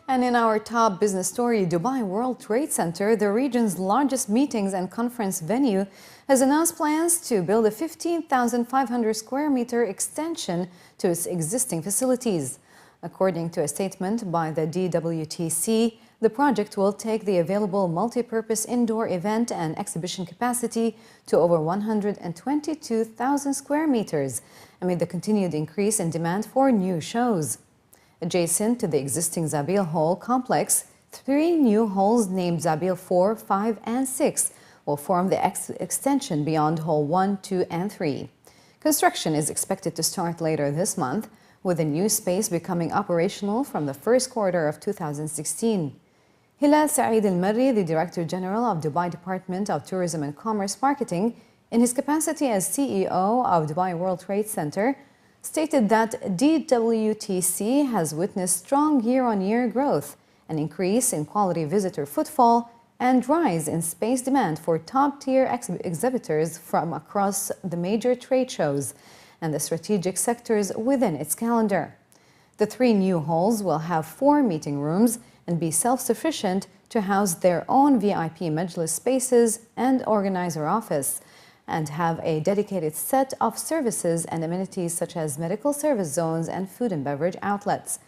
And in our top business story, Dubai World Trade Center, the region's largest meetings and conference venue, has announced plans to build a 15,500 square meter extension to its existing facilities. According to a statement by the DWTC, the project will take the available multi-purpose indoor event and exhibition capacity to over 122,000 square meters, amid the continued increase in demand for new shows. Adjacent to the existing Zabil Hall complex, 3 new halls named Zabil 4, 5, and 6 will form the extension beyond Hall 1, 2, and 3. Construction is expected to start later this month, with the new space becoming operational from the first quarter of 2016. Hilal Saeed Al-Marri, the Director General of Dubai Department of Tourism and Commerce Marketing, in his capacity as CEO of Dubai World Trade Center, stated that DWTC has witnessed strong year-on-year growth, an increase in quality visitor footfall, and rise in space demand for top-tier exhibitors from across the major trade shows and the strategic sectors within its calendar. The 3 new halls will have 4 meeting rooms and be self-sufficient to house their own VIP Majlis spaces and organizer office, and have a dedicated set of services and amenities such as medical service zones and food and beverage outlets.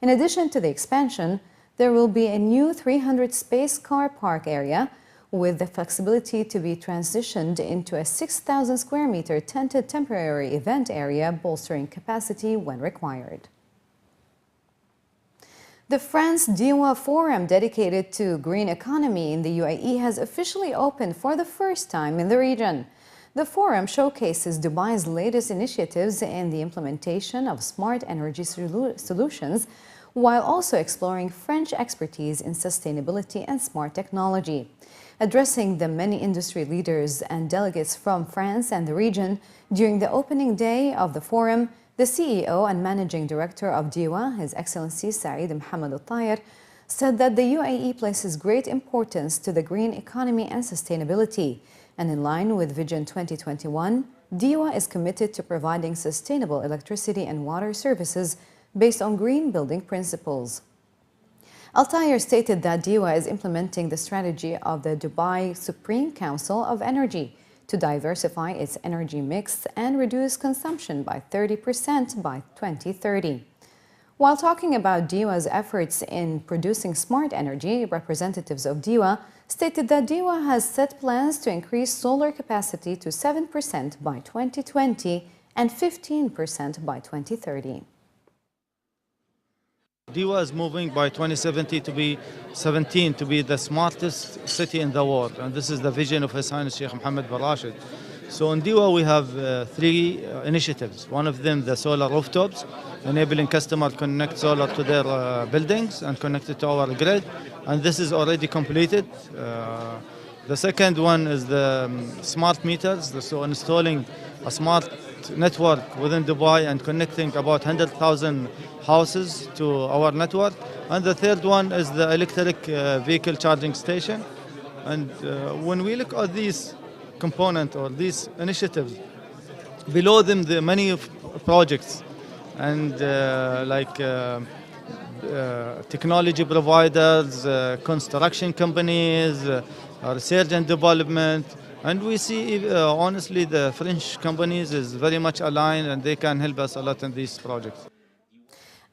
In addition to the expansion, there will be a new 300-space car park area with the flexibility to be transitioned into a 6,000 square meter tented temporary event area, bolstering capacity when required. The France DEWA Forum dedicated to green economy in the UAE has officially opened for the first time in the region. The forum showcases Dubai's latest initiatives in the implementation of smart energy solutions, while also exploring French expertise in sustainability and smart technology. Addressing the many industry leaders and delegates from France and the region during the opening day of the forum, the CEO and Managing Director of DEWA, His Excellency Saeed Mohammed Al-Tayr, said that the UAE places great importance to the green economy and sustainability, and in line with Vision 2021, DEWA is committed to providing sustainable electricity and water services based on green building principles. Al-Tayr stated that DEWA is implementing the strategy of the Dubai Supreme Council of Energy to diversify its energy mix and reduce consumption by 30% by 2030. While talking about DEWA's efforts in producing smart energy, representatives of DEWA stated that DEWA has set plans to increase solar capacity to 7% by 2020 and 15% by 2030. DEWA is moving by 2017 to be the smartest city in the world, and this is the vision of His Highness Sheikh Mohammed bin Rashid. So in DEWA we have 3 initiatives. One of them, the solar rooftops, enabling customers to connect solar to their buildings and connect it to our grid, and this is already completed. The second one is the smart meters, so installing a smart network within Dubai and connecting about 100,000 houses to our network. And the third one is the electric vehicle charging station. And when we look at these components or these initiatives, below them there are many projects and technology providers, construction companies, research and development. And we see, honestly, the French companies is very much aligned and they can help us a lot in these projects.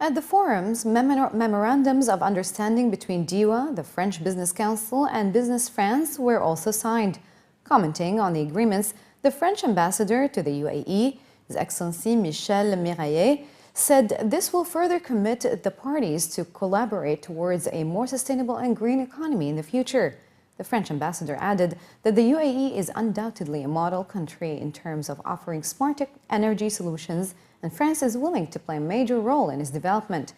At the forums, memorandums of understanding between DEWA, the French Business Council, and Business France were also signed. Commenting on the agreements, the French ambassador to the UAE, His Excellency Michel Miraillet, said this will further commit the parties to collaborate towards a more sustainable and green economy in the future. The French ambassador added that the UAE is undoubtedly a model country in terms of offering smart energy solutions, and France is willing to play a major role in its development.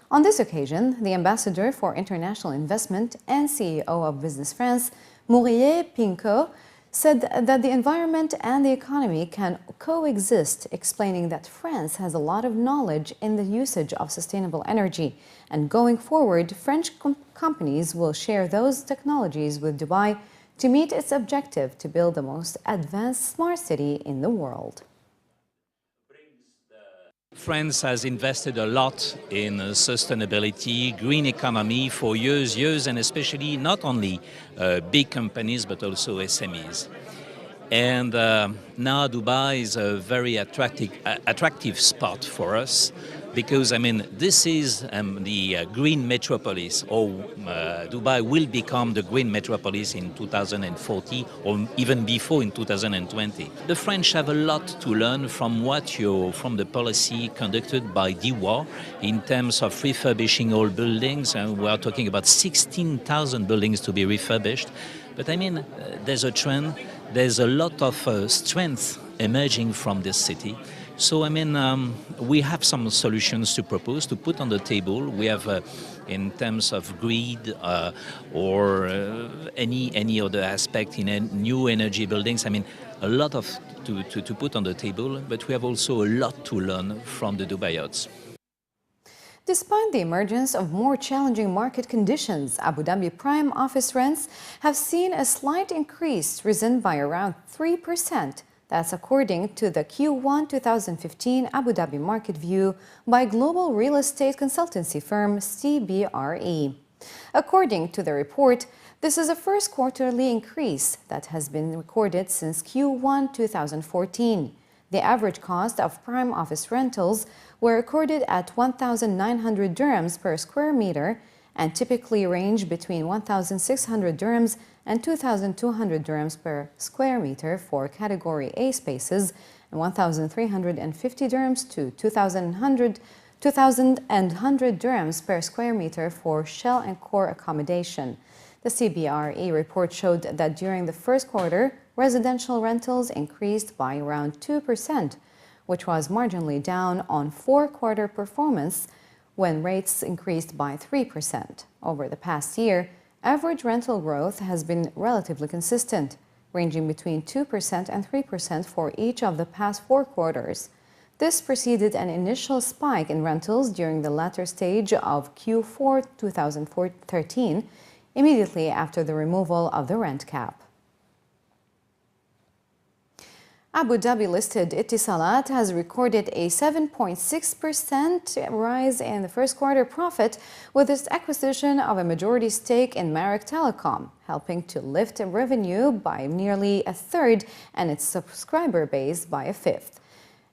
On this occasion, the ambassador for international investment and CEO of Business France, Muriel Pinco, said that the environment and the economy can coexist, explaining that France has a lot of knowledge in the usage of sustainable energy, and going forward, French companies will share those technologies with Dubai to meet its objective to build the most advanced smart city in the world. France has invested a lot in sustainability, green economy for years, and especially not only big companies but also SMEs. And now Dubai is a very attractive spot for us because, I mean, this is the green metropolis, or Dubai will become the green metropolis in 2040 or even before in 2020. The French have a lot to learn from from the policy conducted by DEWA in terms of refurbishing old buildings, and we are talking about 16,000 buildings to be refurbished. But I mean, there's a trend, there's a lot of strength emerging from this city. So, I mean, we have some solutions to propose, to put on the table. We have, in terms of grid or any other aspect in new energy buildings, I mean, a lot to put on the table, but we have also a lot to learn from the Dubaiites. Despite the emergence of more challenging market conditions, Abu Dhabi prime office rents have seen a slight increase, risen by around 3%. That's according to the Q1 2015 Abu Dhabi market view by global real estate consultancy firm CBRE. According to the report, this is the first quarterly increase that has been recorded since Q1 2014. The average cost of prime office rentals were recorded at 1,900 dirhams per square meter and typically range between 1,600 dirhams and 2,200 dirhams per square meter for Category A spaces and 1,350 dirhams to 2,100 dirhams per square meter for shell and core accommodation. The CBRE report showed that during the first quarter, residential rentals increased by around 2%, which was marginally down on four-quarter performance when rates increased by 3%. Over the past year, average rental growth has been relatively consistent, ranging between 2% and 3% for each of the past 4 quarters. This preceded an initial spike in rentals during the latter stage of Q4 2013, immediately after the removal of the rent cap. Abu Dhabi-listed Etisalat has recorded a 7.6% rise in the first quarter profit with its acquisition of a majority stake in Marak Telecom, helping to lift revenue by nearly a third and its subscriber base by a fifth.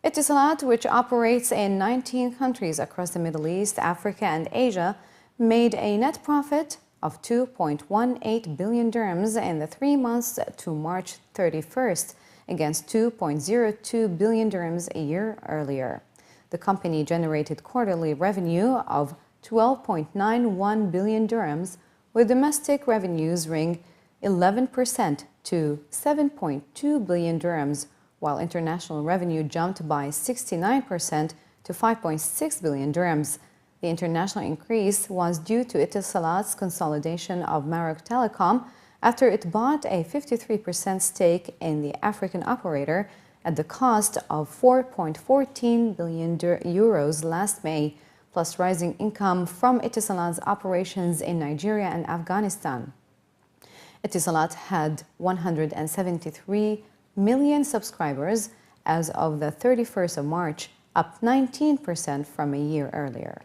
Etisalat, which operates in 19 countries across the Middle East, Africa, and Asia, made a net profit of 2.18 billion dirhams in the 3 months to March 31st, against 2.02 billion dirhams a year earlier. The company generated quarterly revenue of 12.91 billion dirhams, with domestic revenues rising 11% to 7.2 billion dirhams, while international revenue jumped by 69% to 5.6 billion dirhams. The international increase was due to Etisalat's consolidation of Marak Telecom after it bought a 53% stake in the African operator at the cost of 4.14 billion euros last May, plus rising income from Etisalat's operations in Nigeria and Afghanistan. Etisalat had 173 million subscribers as of the 31st of March, up 19% from a year earlier.